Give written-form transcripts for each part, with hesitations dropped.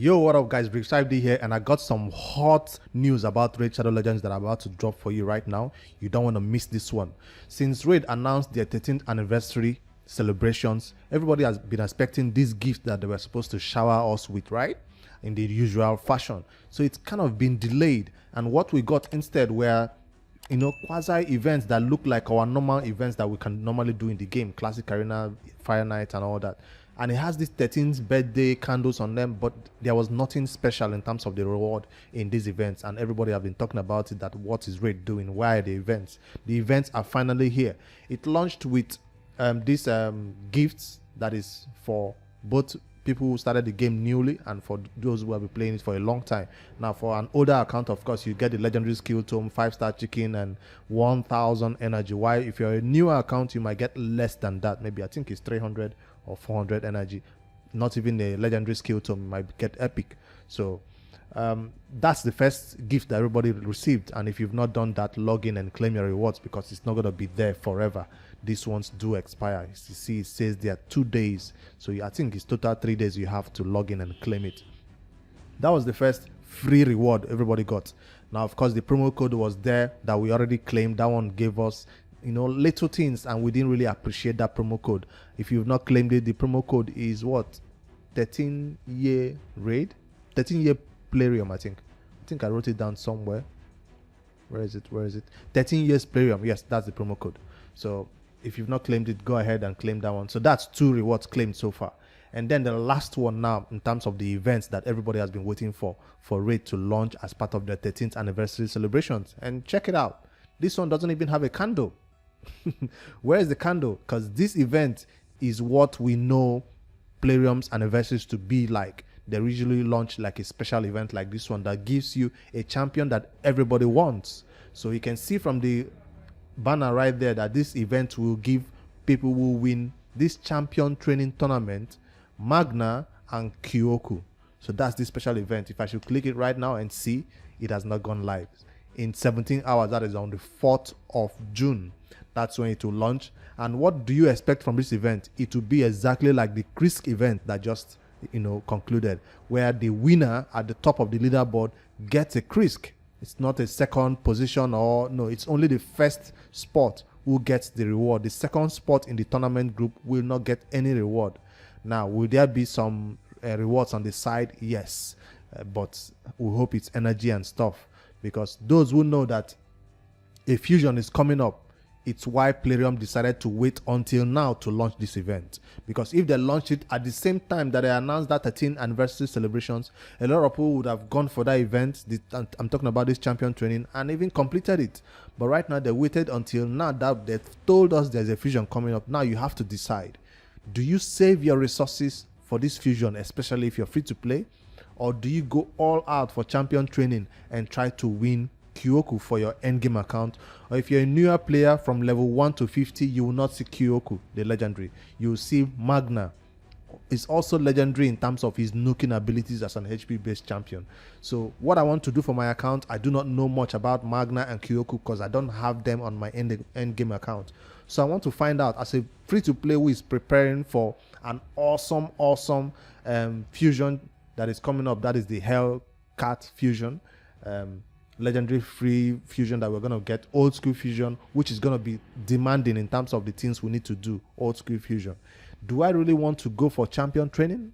Yo, what up, guys? Brief D here, and I got some hot news about Raid Shadow Legends that I'm about to drop for you right now. You don't want to miss this one. Since Raid announced their 13th anniversary celebrations, everybody has been expecting this gift that they were supposed to shower us with, right? In the usual fashion. So it's kind of been delayed, and what we got instead were quasi events that look like our normal events that we can normally do in the game, classic arena, fire night, and all that. And it has these 13th birthday candles on them, but there was nothing special in terms of the reward in these events. And everybody have been talking about it, that what is Raid doing? Why are the events? The events are finally here. It launched with these gifts that is for both people who started the game newly and for those who have been playing it for a long time. Now, for an older account, of course, you get the legendary skill tome, 5-star chicken, and 1000 energy. Why? If you're a newer account, you might get less than that. Maybe I think it's 300 or 400 energy. Not even a legendary skill tome, you might get epic. So that's the first gift that everybody received. And if you've not done that, log in and claim your rewards, because it's not going to be there forever. These ones do expire. You see, it says there are 2 days. So I think it's total 3 days you have to log in and claim it. That was the first free reward everybody got. Now, of course, the promo code was there that we already claimed. That one gave us little things, and we didn't really appreciate that promo code. If you've not claimed it, the promo code is what? 13-year raid? 13-year Plarium, I think I wrote it down somewhere. Where is it? 13 years Plarium. Yes, that's the promo code. So if you've not claimed it, go ahead and claim that one. So that's 2 rewards claimed so far. And then the last one now, in terms of the events that everybody has been waiting for Raid to launch as part of their 13th anniversary celebrations. And check it out. This one doesn't even have a candle. Where is the candle? Because this event is what we know Plarium's anniversaries to be like. They usually launch like a special event like this one that gives you a champion that everybody wants. So you can see from the banner right there that this event will give people who win this champion training tournament Magnarr and Kyoku. So that's the special event. If I should click it right now and see, it has not gone live. In 17 hours, that is on the 4th of June. That's when it will launch. And what do you expect from this event? It will be exactly like the Krisk event that just concluded, where the winner at the top of the leaderboard gets a Krisk. It's not a second position, no, it's only the first spot who gets the reward. The second spot in the tournament group will not get any reward. Now, will there be some rewards on the side? Yes, but we hope it's energy and stuff, because those who know that a fusion is coming up, it's why Plarium decided to wait until now to launch this event. Because if they launched it at the same time that they announced that 13th anniversary celebrations, a lot of people would have gone for that event. I'm talking about this champion training, and even completed it. But right now, they waited until now that they've told us there's a fusion coming up. Now you have to decide. Do you save your resources for this fusion, especially if you're free to play? Or do you go all out for champion training and try to win Kyoku for your endgame account? Or if you're a newer player from level 1 to 50, you will not see Kyoku, the legendary. You will see Magnarr. It's also legendary in terms of his nuking abilities as an HP based champion. So what I want to do for my account, I do not know much about Magnarr and Kyoku because I don't have them on my endgame account. So I want to find out, as a free to play who is preparing for an awesome fusion that is coming up. That is the Helicath Fusion. Legendary free fusion that we're going to get, old school fusion, which is going to be demanding in terms of the things we need to do. Old school fusion. Do I really want to go for champion training,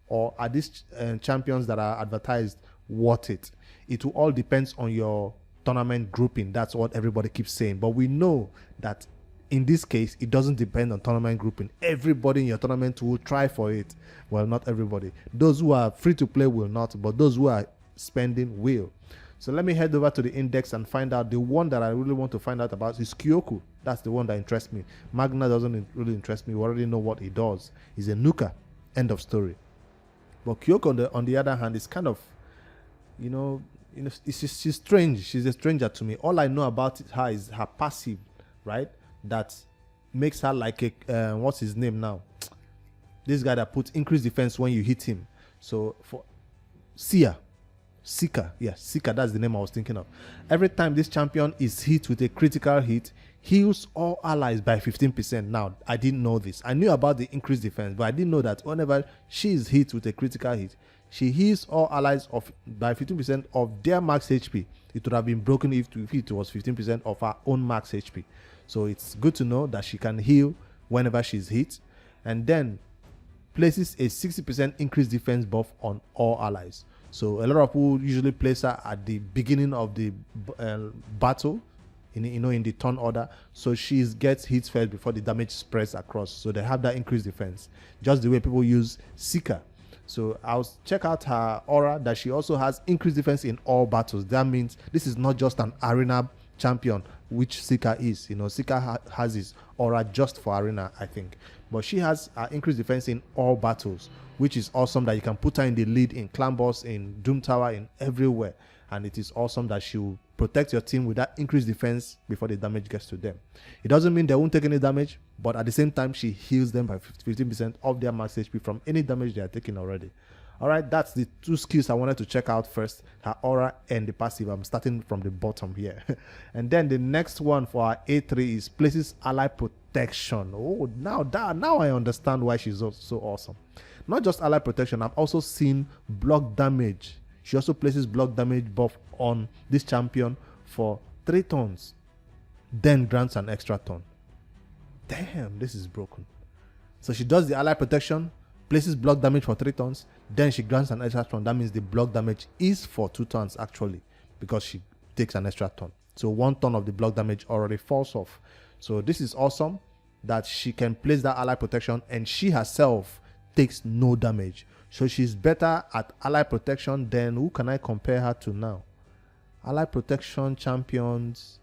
or are these champions that are advertised worth it? It will all depends on your tournament grouping. That's what everybody keeps saying, but we know that in this case it doesn't depend on tournament grouping. Everybody in your tournament will try for it. Well, not everybody. Those who are free to play will not, but those who are spending will. So let me head over to the index and find out. The one that I really want to find out about is Kyoku. That's the one that interests me. Magnarr doesn't really interest me. We already know what he does. He's a nuker. End of story. But Kyoku, on the other hand, is kind of, she's strange. She's a stranger to me. All I know about her is her passive, right? That makes her like a, what's his name now? This guy that puts increased defense when you hit him. So for Seeker, that's the name I was thinking of. Every time this champion is hit with a critical hit, heals all allies by 15%. Now, I didn't know this. I knew about the increased defense, but I didn't know that whenever she is hit with a critical hit, She heals all allies by 15% of their max HP. It would have been broken if it was 15% of her own max HP. So it's good to know that she can heal whenever she's hit. And then places a 60% increased defense buff on all allies. So a lot of people usually place her at the beginning of the battle, in the turn order, so she gets hits first before the damage spreads across. So they have that increased defense, just the way people use Seeker. So I'll check out her aura, that she also has increased defense in all battles. That means this is not just an arena champion, which Seeker is. Seeker has his aura just for arena, I think, but she has increased defense in all battles, which is awesome, that you can put her in the lead in Clan Boss, in Doom Tower, in everywhere. And it is awesome that she will protect your team with that increased defense before the damage gets to them. It doesn't mean they won't take any damage, but at the same time, she heals them by 15% of their max HP from any damage they are taking already. All right, that's the two skills I wanted to check out first, her aura and the passive. I'm starting from the bottom here. And then the next one for our A3 is places ally protection. Oh, now I understand why she's so awesome. Not just ally protection, I've also seen block damage. She also places block damage buff on this champion for 3 turns, then grants an extra turn. Damn, this is broken. So she does the ally protection, places block damage for 3 turns, then she grants an extra turn. That means the block damage is for 2 turns actually, because she takes an extra turn. So 1 turn of the block damage already falls off. So this is awesome, that she can place that ally protection and she herself takes no damage. So she's better at ally protection than, who can I compare her to now? Ally protection champions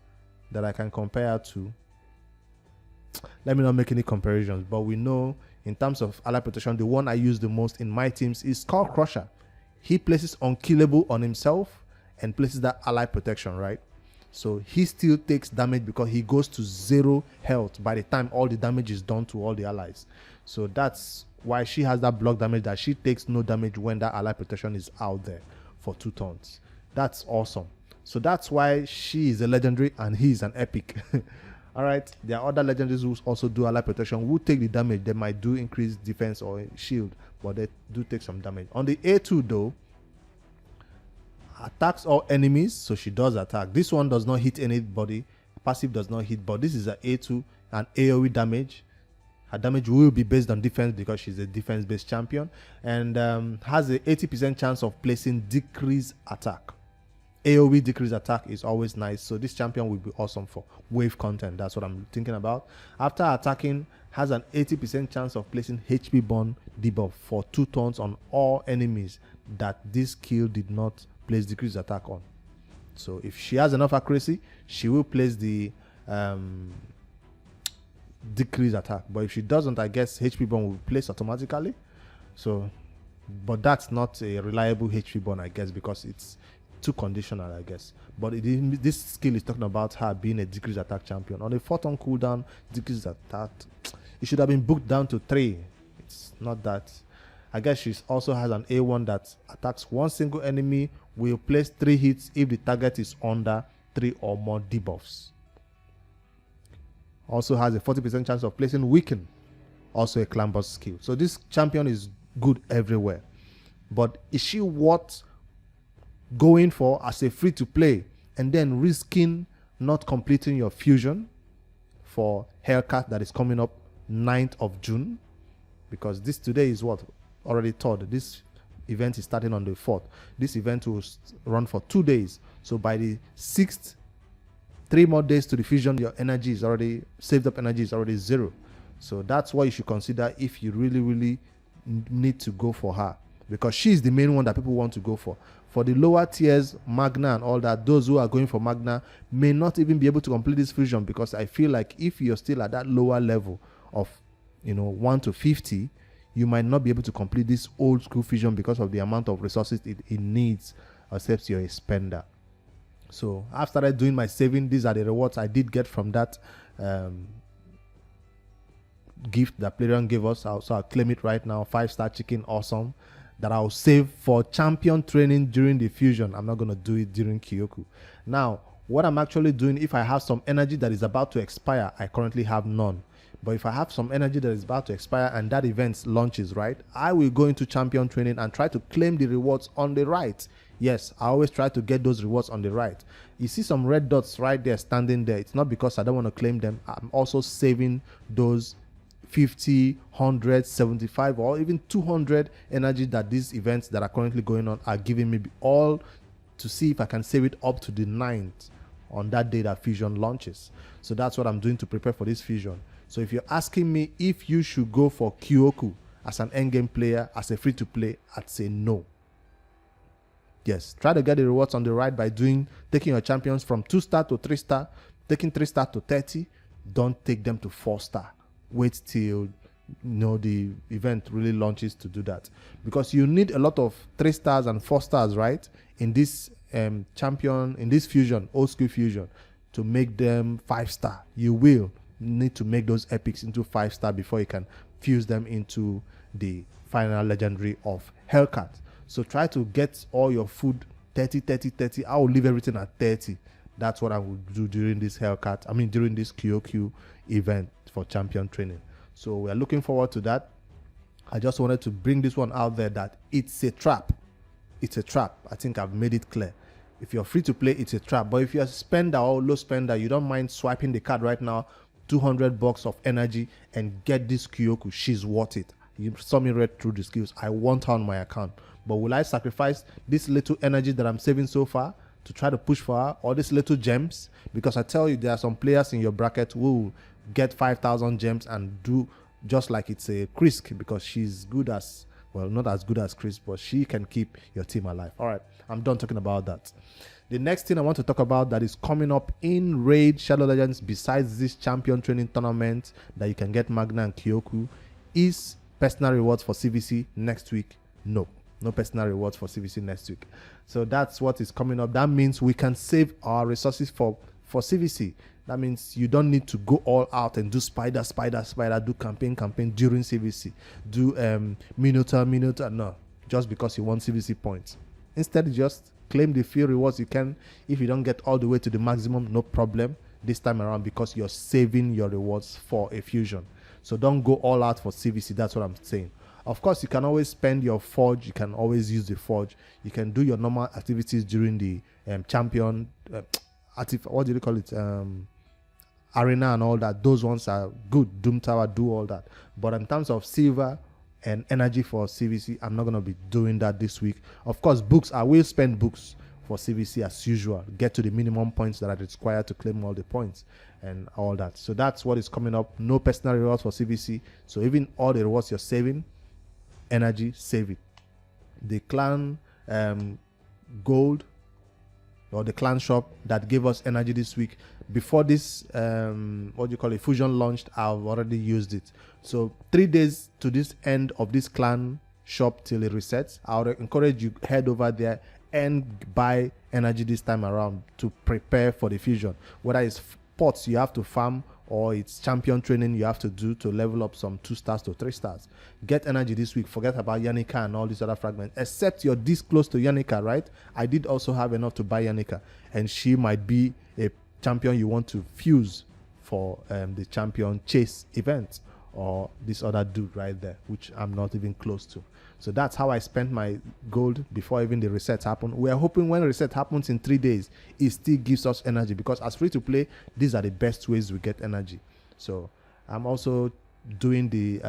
that I can compare her to. Let me not make any comparisons, but we know in terms of ally protection, the one I use the most in my teams is Skull Crusher. He places unkillable on himself and places that ally protection, right? So he still takes damage because he goes to 0 health by the time all the damage is done to all the allies. So that's why she has that block damage, that she takes no damage when that ally protection is out there for 2 turns. That's awesome. So that's why she is a legendary and he is an epic. All right, there are other legendaries who also do ally protection, who take the damage. They might do increased defense or shield, but they do take some damage. On the A2 though, attacks all enemies, so she does attack. This one does not hit anybody, passive does not hit, but this is an A2 and AoE damage. Her damage will be based on defense because she's a defense-based champion, and has a 80% chance of placing decreased attack. AoE decreased attack is always nice, so this champion will be awesome for wave content. That's what I'm thinking about. After attacking, has an 80% chance of placing HP burn debuff for 2 turns on all enemies that this skill did not place decreased attack on. So if she has enough accuracy, she will place the decrease attack, but if she doesn't, I guess HP burn will place automatically. So, but that's not a reliable HP burn, I guess, because it's too conditional, I guess. But this skill is talking about her being a decrease attack champion. On a 4-turn cooldown, decrease attack, it should have been booked down to 3. It's not that. I guess she also has an A1 that attacks one single enemy, will place 3 hits if the target is under 3 or more debuffs. Also has a 40% chance of placing weaken, also a clan boss skill. So this champion is good everywhere. But is she worth going for as a free to play and then risking not completing your fusion for Helicath that is coming up 9th of June? Because this today is what? Already 3rd. This event is starting on the 4th. This event will run for 2 days. So by the 6th, 3 more days to the fusion, your energy is already, saved up energy is already 0. So that's what you should consider if you really need to go for her, because she's the main one that people want to go for. For the lower tiers, Magnarr and all that, those who are going for Magnarr may not even be able to complete this fusion, because I feel like if you're still at that lower level of 1 to 50, you might not be able to complete this old school fusion because of the amount of resources it needs, except you're a spender. So I've started doing my saving. These are the rewards I did get from that gift that Plarium gave us. So I'll claim it right now. 5-star chicken, awesome. That I'll save for champion training during the fusion. I'm not going to do it during Kyoku. Now, what I'm actually doing, if I have some energy that is about to expire, I currently have none. But if I have some energy that is about to expire and that event launches, right, I will go into champion training and try to claim the rewards on the right. Yes, I always try to get those rewards on the right. You see some red dots right there standing there. It's not because I don't want to claim them. I'm also saving those 50, 100, 75, or even 200 energy that these events that are currently going on are giving me, all to see if I can save it up to the 9th on that day that Fusion launches. So that's what I'm doing to prepare for this Fusion. So if you're asking me if you should go for Kyoku as an endgame player, as a free-to-play, I'd say no. Yes, try to get the rewards on the right by taking your champions from 2-star to 3-star, taking 3-star to 30. Don't take them to 4-star. Wait till the event really launches to do that, because you need a lot of 3 stars and 4 stars, right, in this Fusion, old school Fusion, to make them 5-star. You will need to make those epics into 5-star before you can fuse them into the final legendary of Helicath. So try to get all your food 30, 30, 30. I will leave everything at 30. That's what I will do during this during this Kyoku event for champion training. So we're looking forward to that. I just wanted to bring this one out there that it's a trap. It's a trap. I think I've made it clear. If you're free to play, it's a trap. But if you're a spender or low spender, you don't mind swiping the card right now, $200 of energy, and get this Kyoku. She's worth it. You saw me read through the skills. I want her on my account. But will I sacrifice this little energy that I'm saving so far to try to push for her, or these little gems? Because I tell you, there are some players in your bracket who will get 5,000 gems and do just like it's a Krisk, because she's good as, well, not as good as Krisk, but she can keep your team alive. All right, I'm done talking about that. The next thing I want to talk about that is coming up in Raid Shadow Legends, besides this champion training tournament that you can get Magnarr and Kyoku, is personal rewards for CVC next week. No personal rewards for CVC next week. So that's what is coming up. That means we can save our resources for CVC. That means you don't need to go all out and do spider, do campaign during CVC. Do Minotaur. No, just because you want CVC points. Instead, just claim the few rewards you can. If you don't get all the way to the maximum, no problem this time around, because you're saving your rewards for a fusion. So don't go all out for CVC. That's what I'm saying. Of course, you can always spend your forge. You can always use the forge. You can do your normal activities during the champion, what do you call it? Arena and all that. Those ones are good. Doom Tower, do all that. But in terms of silver and energy for CVC, I'm not going to be doing that this week. Of course, books, I will spend books for CVC as usual. Get to the minimum points that are required to claim all the points and all that. So that's what is coming up. No personal rewards for CVC. So even all the rewards you're saving, energy, save it. The clan gold, or the clan shop that gave us energy this week, before this fusion launched, I've already used it. So 3 days to this end of this clan shop till it resets. I would encourage you, head over there and buy energy this time around to prepare for the fusion. Whether it's pots you have to farm, or it's champion training you have to do to level up some 2 stars to 3 stars. Get energy this week. Forget about Yannicka and all these other fragments, except you're this close to Yannicka, right? I did also have enough to buy Yannicka, and she might be a champion you want to fuse for the champion chase event, or this other dude right there, which I'm not even close to. So that's how I spent my gold before even the reset happened. We are hoping when reset happens in 3 days, it still gives us energy, because as free to play, these are the best ways we get energy. So I'm also doing the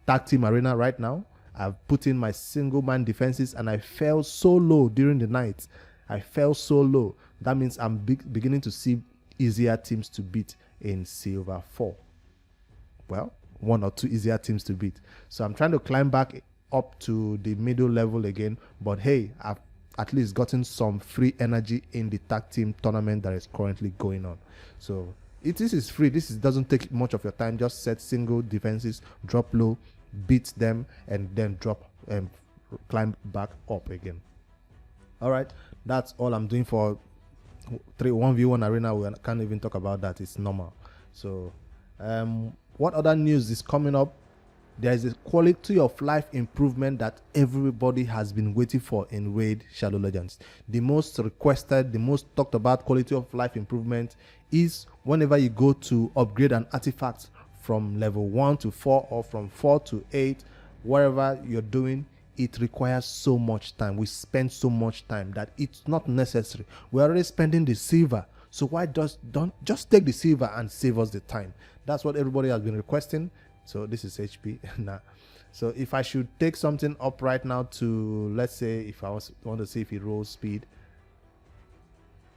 tag team arena right now. I've put in my single man defenses, and I fell so low during the night. I fell so low. That means I'm beginning to see easier teams to beat in Silver 4. Well, 1 or 2 easier teams to beat. So I'm trying to climb back up to the middle level again, but hey, I've at least gotten some free energy in the tag team tournament that is currently going on. So this is free. This doesn't take much of your time. Just set single defenses, drop low, beat them, and then drop and climb back up again. All right, that's all I'm doing for 1v1 arena. We can't even talk about that. It's normal. So what other news is coming up? There is a quality of life improvement that everybody has been waiting for in Raid Shadow Legends. The most requested, the most talked about quality of life improvement is whenever you go to upgrade an artifact from level 1 to 4 or from 4 to 8, whatever you're doing, it requires so much time. We spend so much time that it's not necessary. We're already spending the silver, so why don't just take the silver and save us the time? That's what everybody has been requesting. So this is HP now. So if I should take something up right now to, let's say, if I want to see if it rolls speed,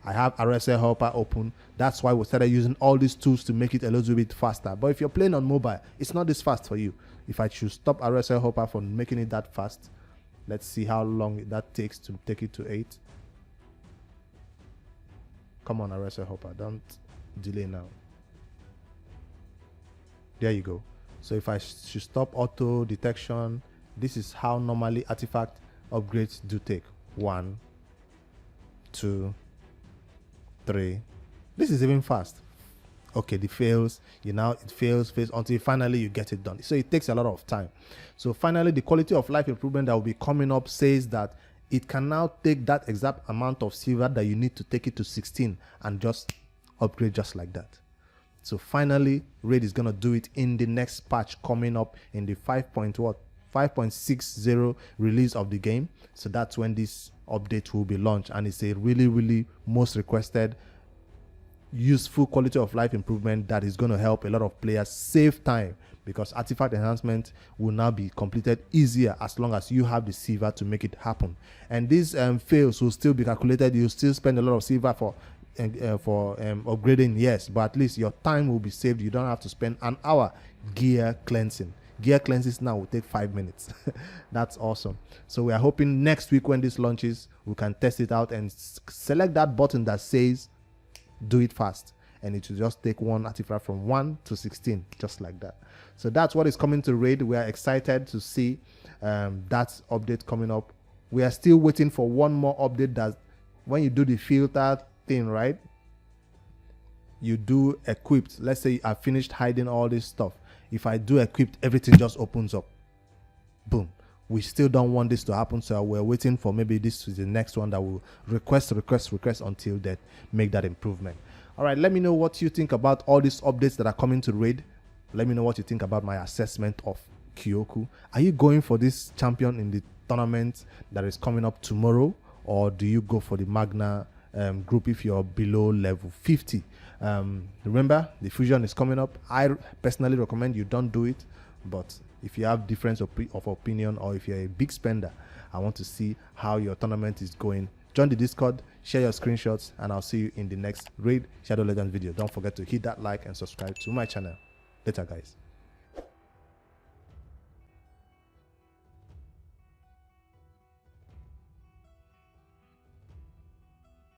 I have RSL Helper open. That's why we started using all these tools to make it a little bit faster. But if you're playing on mobile, it's not this fast for you. If I should stop RSL Helper from making it that fast, let's see how long that takes to take it to 8. Come on, RSL Helper, don't delay now. There you go. So if I should stop auto detection, this is how normally artifact upgrades do take. 1, 2, 3. This is even fast. Okay, it fails. It fails until finally you get it done. So it takes a lot of time. So finally, the quality of life improvement that will be coming up says that it can now take that exact amount of silver that you need to take it to 16 and just upgrade just like that. So finally, Raid is gonna do it in the next patch coming up in the 5.60 release of the game. So that's when this update will be launched, and it's a really most requested, useful quality of life improvement that is going to help a lot of players save time, because artifact enhancement will now be completed easier as long as you have the silver to make it happen. And these fails will still be calculated. You still spend a lot of silver for upgrading, yes, but at least your time will be saved. You don't have to spend an hour gear cleansing. Gear cleanses now will take 5 minutes. That's awesome. So we are hoping next week when this launches, we can test it out and select that button that says do it fast, and it will just take one artifact from 1 to 16 just like that. So that's what is coming to Raid. We are excited to see that update coming up. We are still waiting for one more update that when you do the filter thing, right, you do equipped. Let's say I finished hiding all this stuff. If I do equipped, everything just opens up. Boom. We still don't want this to happen, so we're waiting for maybe this is the next one that will request until that make that improvement. All right, let me know what you think about all these updates that are coming to Raid. Let me know what you think about my assessment of Kyoku. Are you going for this champion in the tournament that is coming up tomorrow, or do you go for the Magnarr group if you're below level 50? Remember, the fusion is coming up. I personally recommend you don't do it, but if you have difference of opinion, or if you're a big spender, I want to see how your tournament is going. Join the Discord, share your screenshots, and I'll see you in the next Raid Shadow Legends video. Don't forget to hit that like and subscribe to my channel. Later, guys.